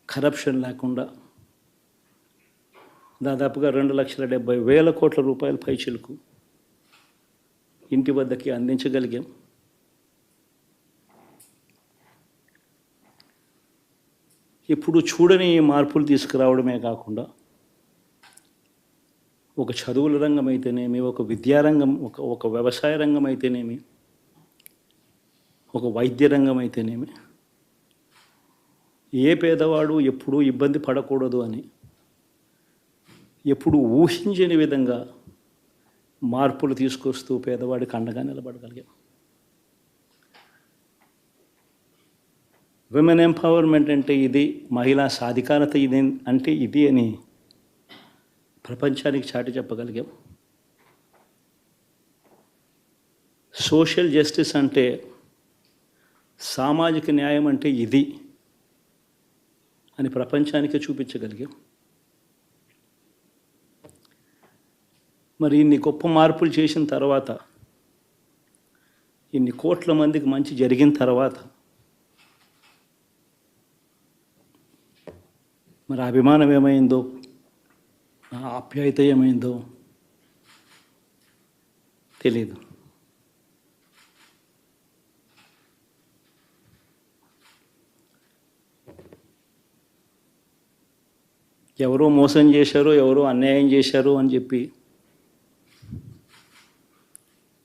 Corruption లేకుండా దాదాపుగా 2,70,000 కోట్ల రూపాయల పైచిలకు ఇంటి వద్దకి అందించగలిగాం. ఇప్పుడు చూడని మార్పులు తీసుకురావడమే కాకుండా ఒక చదువుల రంగం అయితేనేమి, ఒక విద్యారంగం, ఒక వ్యవసాయ రంగం అయితేనేమి, ఒక వైద్య రంగం అయితేనేమి, ఏ పేదవాడు ఎప్పుడూ ఇబ్బంది పడకూడదు అని ఎప్పుడు ఊహించని విధంగా మార్పులు తీసుకొస్తూ పేదవాడికి అండగా నిలబడగలిగాం. విమెన్ ఎంపవర్మెంట్ అంటే ఇది, మహిళా సాధికారత ఇది అంటే ఇది అని ప్రపంచానికి చాటి చెప్పగలిగాం. సోషల్ జస్టిస్ అంటే, సామాజిక న్యాయం అంటే ఇది అని ప్రపంచానికి చూపించగలిగాం. మరి ఇన్ని గొప్ప మార్పులు చేసిన తర్వాత, ఇన్ని కోట్ల మందికి మంచి జరిగిన తర్వాత మరి అభిమానం ఏమైందో, ఆప్యాయత ఏమైందో తెలీదు. ఎవరో మోసం చేశారో, ఎవరో అన్యాయం చేశారో అని చెప్పి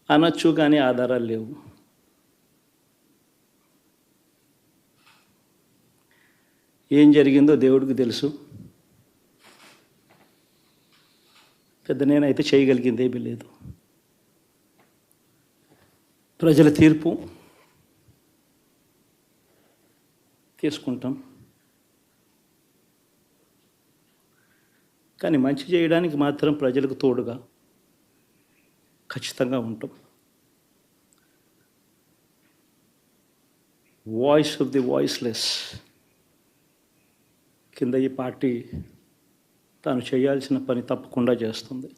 అనొచ్చు, కానీ ఆధారాలు లేవు. ఏం జరిగిందో దేవుడికి తెలుసు. పెద్ద నేనైతే చేయగలిగింది ఏమీ లేదు. ప్రజల తీర్పు తీసుకుంటాం, కానీ మంచి చేయడానికి మాత్రం ప్రజలకు తోడుగా ఖచ్చితంగా ఉంటాం. వాయిస్ ఆఫ్ ది వాయిస్లెస్ కింద ఈ పార్టీ తాను చేయాల్సిన పని తప్పకుండా చేస్తుంది.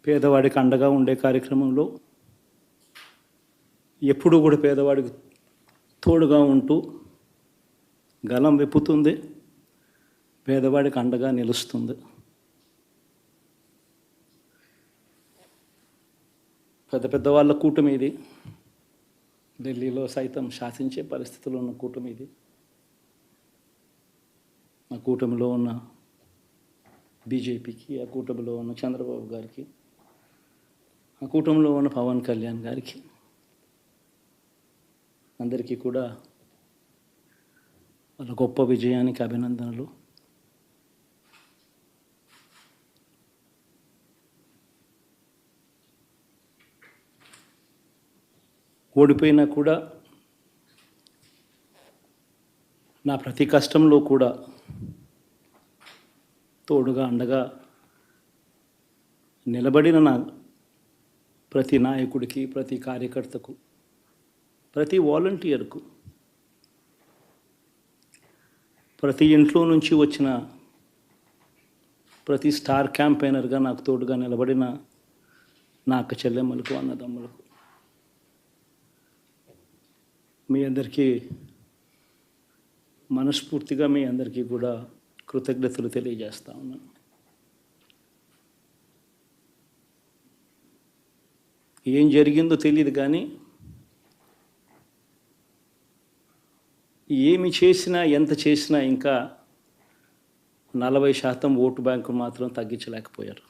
పేదవాడికి అండగా ఉండే కార్యక్రమంలో ఎప్పుడూ కూడా పేదవాడికి తోడుగా ఉంటూ గలం విప్పుతుంది, పేదవాడికి అండగా నిలుస్తుంది. పెద్ద పెద్ద వాళ్ళ కూటమి ఇది, ఢిల్లీలో సైతం శాసించే పరిస్థితుల్లో ఉన్న కూటమి ఇది. ఆ కూటమిలో ఉన్న బీజేపీకి, ఆ కూటమిలో ఉన్న చంద్రబాబు గారికి, ఆ కూటమిలో ఉన్న పవన్ కళ్యాణ్ గారికి, అందరికీ కూడా వాళ్ళ గొప్ప విజయానికి అభినందనలు. ఓడిపోయినా కూడా నా ప్రతి కష్టంలో కూడా తోడుగా అండగా నిలబడిన నా ప్రతి నాయకుడికి, ప్రతి కార్యకర్తకు, ప్రతి వాలంటీర్కు, ప్రతి ఇంట్లో నుంచి వచ్చిన ప్రతి స్టార్ క్యాంపెయినర్గా నాకు తోడుగా నిలబడిన నా అక్క చెల్లెమ్మలకు, అన్నదమ్ములకు, మీ అందరికీ మనస్ఫూర్తిగా మీ అందరికీ కూడా కృతజ్ఞతలు తెలియజేస్తా ఉన్నాను. ఏం జరిగిందో తెలియదు, కానీ ఏమి చేసినా, ఎంత చేసినా ఇంకా 40% ఓటు బ్యాంకు మాత్రం తగ్గించలేకపోయారు.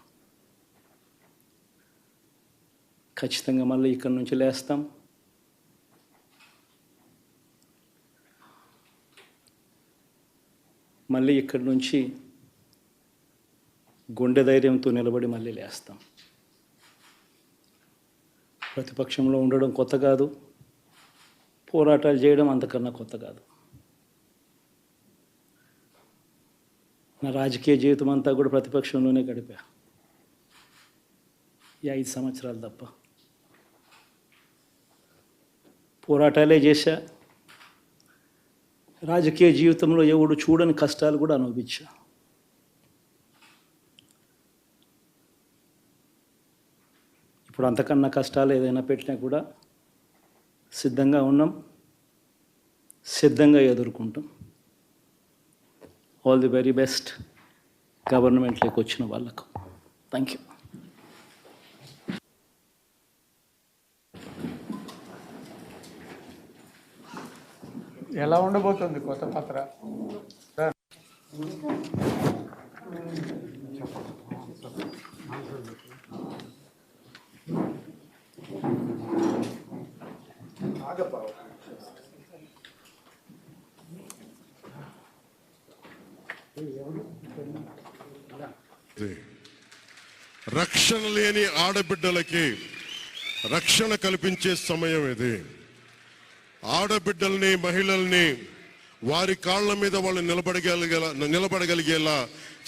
ఖచ్చితంగా మళ్ళీ ఇక్కడి నుంచి లేస్తాం. మళ్ళీ ఇక్కడి నుంచి గుండె ధైర్యంతో నిలబడి మళ్ళీ లేస్తాం. ప్రతిపక్షంలో ఉండడం కొత్త కాదు, పోరాటాలు చేయడం అంతకన్నా కొత్త కాదు. నా రాజకీయ జీవితం అంతా కూడా ప్రతిపక్షంలోనే గడిపా, ఈ 5 సంవత్సరాలు తప్ప. పోరాటాలే చేశా. రాజకీయ జీవితంలో ఎవడు చూడని కష్టాలు కూడా అనుభవించా. ఇప్పుడు అంతకన్నా కష్టాలు ఏదైనా పెట్టినా కూడా సిద్ధంగా ఉన్నాం, సిద్ధంగా ఎదుర్కొంటాం. ఆల్ ది వెరీ బెస్ట్ గవర్నమెంట్లోకి వచ్చిన వాళ్ళకు. Thank you. ఎలా ఉండబోతుంది కొత్త పత్ర? రక్షణ లేని ఆడబిడ్డలకి రక్షణ కల్పించే సమయం ఇది. ఆడబిడ్డల్ని, మహిళల్ని వారి కాళ్ళ మీద వాళ్ళు నిలబడగలిగేలా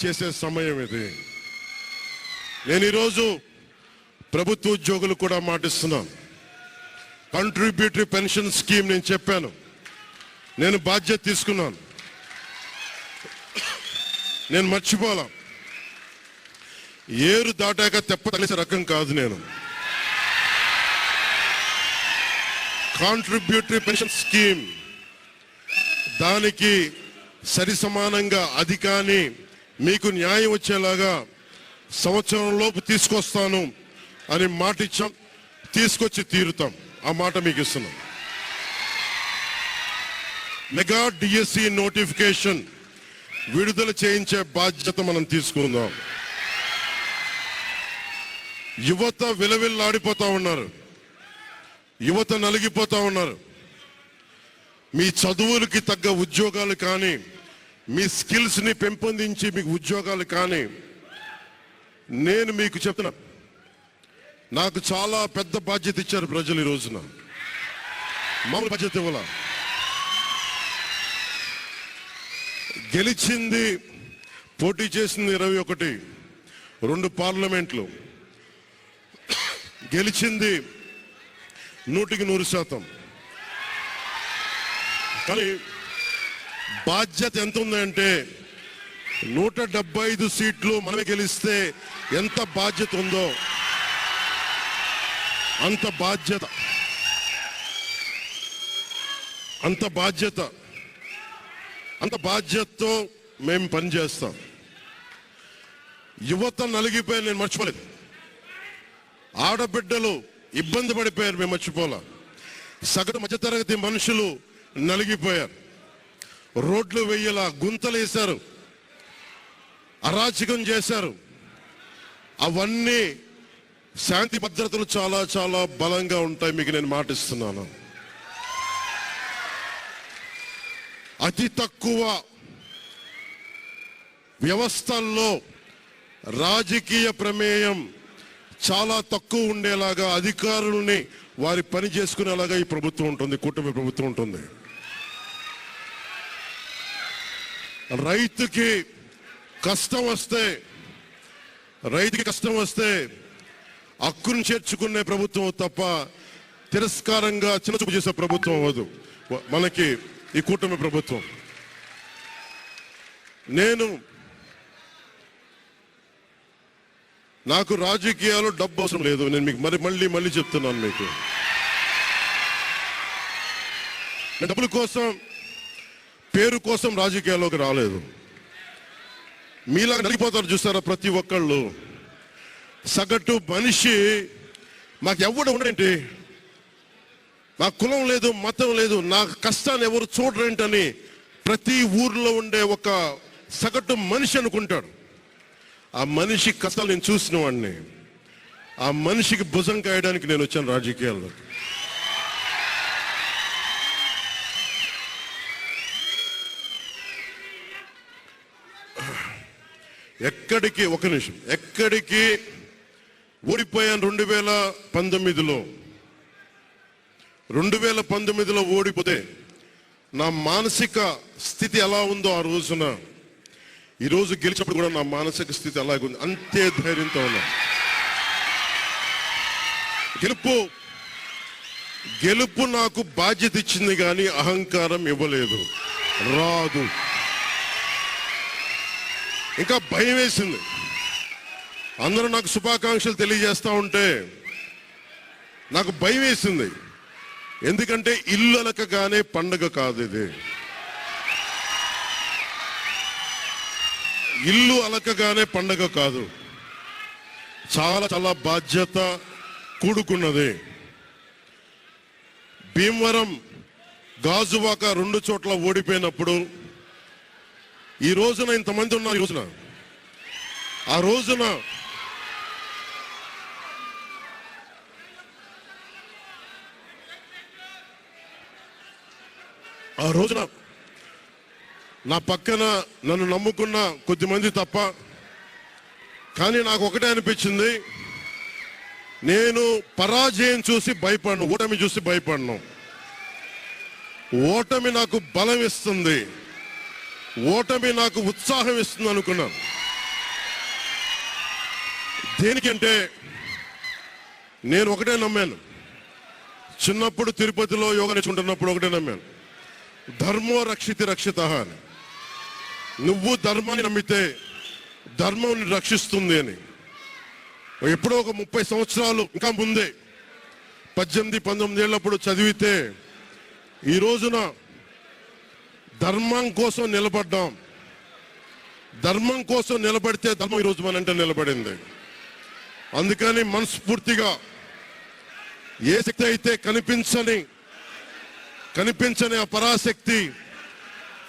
చేసే సమయం ఇది. నేను ఈరోజు ప్రభుత్వ ఉద్యోగులు కూడా మాటిస్తున్నాను. కంట్రిబ్యూటరీ పెన్షన్ స్కీమ్ నేను చెప్పాను, నేను బాధ్యత తీసుకున్నాను, నేను మర్చిపోలా. ఏరు దాటాక తెప్ప తలిసే రకం కాదు నేను. కాంట్రిబ్యూటరీ పెన్షన్ స్కీమ్ దానికి సరి సమానంగా అది కానీ మీకు న్యాయం వచ్చేలాగా సంవత్సరం లోపు తీసుకొస్తాను అని మాట ఇచ్చాం, తీసుకొచ్చి తీరుతాం. ఆ మాట మీకు ఇస్తున్నాం. మెగా డిఎస్సి నోటిఫికేషన్ విడుదల చేయించే బాధ్యత మనం తీసుకుందాం. యువత విలవిల్లాడిపోతా ఉన్నారు, యువత నలిగిపోతా ఉన్నారు. మీ చదువులకి తగ్గ ఉద్యోగాలు కానీ, మీ స్కిల్స్ని పెంపొందించి మీకు ఉద్యోగాలు కానీ, నేను మీకు చెప్తున్నా, నాకు చాలా పెద్ద బాధ్యత ఇచ్చారు ప్రజలు. ఈ రోజున మామూలు బాధ్యత ఇవ్వాల. గెలిచింది, పోటీ చేసింది 21, 2 పార్లమెంట్లు గెలిచింది 100%. కానీ బాధ్యత ఎంత ఉందంటే 175 సీట్లు మనమే గెలిస్తే ఎంత బాధ్యత ఉందో అంత బాధ్యతతో మేము పనిచేస్తాం. యువత నలిగిపోయి నేను మర్చిపోలేదు. ఆడబిడ్డలు ఇబ్బంది పడిపోయారు, మేము మర్చిపోలా. సగటు మధ్యతరగతి మనుషులు నలిగిపోయారు. రోడ్లు వెయ్యలా, గుంతలు వేశారు, అరాచకం చేశారు. అవన్నీ శాంతి భద్రతలు చాలా చాలా బలంగా ఉంటాయి, మీకు నేను మాటిస్తున్నాను. అతి తక్కువ వ్యవస్థల్లో రాజకీయ ప్రమేయం చాలా తక్కువ ఉండేలాగా, అధికారుల్ని వారి పని చేసుకునేలాగా ఈ ప్రభుత్వం ఉంటుంది, కూటమి ప్రభుత్వం ఉంటుంది. రైతుకి కష్టం వస్తే హక్కును చేర్చుకునే ప్రభుత్వం తప్ప తిరస్కారంగా చిన్నచూపు చేసే ప్రభుత్వం అవ్వదు మనకి ఈ కూటమి ప్రభుత్వం. నాకు రాజకీయాలు డబ్బు అవసరం లేదు. నేను మీకు మళ్ళీ చెప్తున్నాను, మీకు నేను డబ్బుల కోసం, పేరు కోసం రాజకీయాల్లోకి రాలేదు. మీలాగా నలిగిపోతారు చూస్తారా ప్రతి ఒక్కళ్ళు. సగటు మనిషి మాకు ఎవడు ఉండేంటి, నా కులం లేదు, మతం లేదు, నా కష్టాన్ని ఎవరు చూడరేంటని ప్రతి ఊర్లో ఉండే ఒక సగటు మనిషి అనుకుంటాడు. ఆ మనిషి కష్టాలు నేను చూసిన వాడిని. ఆ మనిషికి భుజం కాయడానికి నేను వచ్చాను రాజకీయాల్లో. ఎక్కడికి ఓడిపోయాను 2019లో ఓడిపోతే నా మానసిక స్థితి ఎలా ఉందో ఆ రోజున, ఈరోజు గెలిచినప్పుడు కూడా నా మానసిక స్థితి అలాగే ఉంది. అంతే ధైర్యంతో ఉన్నా. గెలుపు నాకు బాధ్యత ఇచ్చింది కానీ అహంకారం ఇవ్వలేదు, రాదు. ఇంకా భయం వేసింది. అందరూ నాకు శుభాకాంక్షలు తెలియజేస్తా ఉంటే నాకు భయం వేసింది. ఎందుకంటే ఇల్లు అనకగానే పండగ కాదు ఇది. ఇల్లు అలకగానే పండగ కాదు, చాలా చాలా బాధ్యత కూడుకున్నది. భీమవరం గాజువాక 2 చోట్ల ఓడిపోయినప్పుడు ఈ రోజున ఇంతమంది ఉన్నారు. ఈ రోజున ఆ రోజున నా పక్కన నన్ను నమ్ముకున్న కొద్దిమంది తప్ప, కానీ నాకు ఒకటే అనిపించింది, నేను పరాజయం చూసి భయపడను, ఓటమి చూసి భయపడను. ఓటమి నాకు బలం ఇస్తుంది, ఓటమి నాకు ఉత్సాహం ఇస్తుంది అనుకున్నాను. దేనికంటే నేను ఒకటే నమ్మాను. చిన్నప్పుడు తిరుపతిలో యోగా నేర్చుకుంటున్నప్పుడు ఒకటే నమ్మాను, ధర్మో రక్షితి రక్షిత అని. నువ్వు ధర్మాన్ని నమ్మితే ధర్మం రక్షిస్తుంది అని. ఎప్పుడో ఒక 30 సంవత్సరాలు ఇంకా ముందే 18-19 ఏళ్ళప్పుడు చదివితే ఈ రోజున ధర్మం కోసం నిలబడ్డాం. ధర్మం కోసం నిలబడితే ధర్మం ఈరోజు మనంటే నిలబడింది. అందుకని మనస్ఫూర్తిగా ఏ శక్తి అయితే కనిపించని ఆ పరాశక్తి,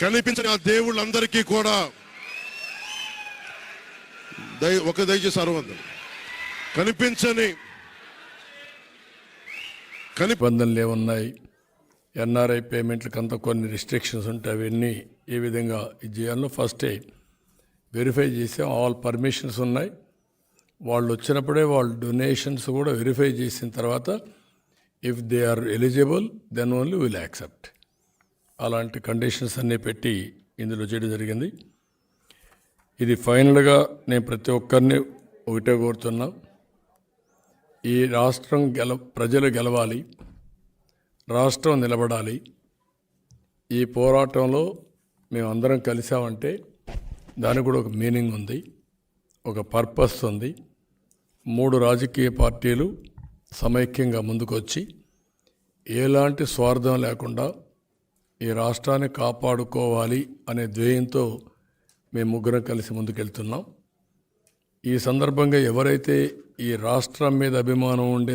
కనిపించని ఆ దేవుళ్ళందరికీ కూడా దయచేసి సర్వద్దు కనిపించని నిబంధనలు ఏమున్నాయి, ఎన్ఆర్ఐ పేమెంట్లకంతా కొన్ని రిస్ట్రిక్షన్స్ ఉంటాయి. అవన్నీ ఏ విధంగా ఇది చేయాలో ఫస్ట్ వెరిఫై చేసాం. ఆల్ పర్మిషన్స్ ఉన్నాయి. వాళ్ళు వచ్చినప్పుడే వాళ్ళు డొనేషన్స్ కూడా వెరిఫై చేసిన తర్వాత if they are eligible then only will accept. అలాంటి కండిషన్స్ అన్నీ పెట్టి ఇందులో చేయడం జరిగింది. ఇది ఫైనల్గా నేను ప్రతి ఒక్కరిని ఒకటే కోరుతున్నా, ఈ రాష్ట్రం ప్రజలు గెలవాలి, రాష్ట్రం నిలబడాలి. ఈ పోరాటంలో మేమందరం కలిసామంటే దానికి కూడా ఒక మీనింగ్ ఉంది, ఒక పర్పస్ ఉంది. 3 రాజకీయ పార్టీలు సమైక్యంగా ముందుకొచ్చి ఎలాంటి స్వార్థం లేకుండా ఈ రాష్ట్రాన్ని కాపాడుకోవాలి అనే ధ్యేయంతో మేము ముగ్గురం కలిసి ముందుకెళ్తున్నాం. ఈ సందర్భంగా ఎవరైతే ఈ రాష్ట్రం మీద అభిమానం ఉండే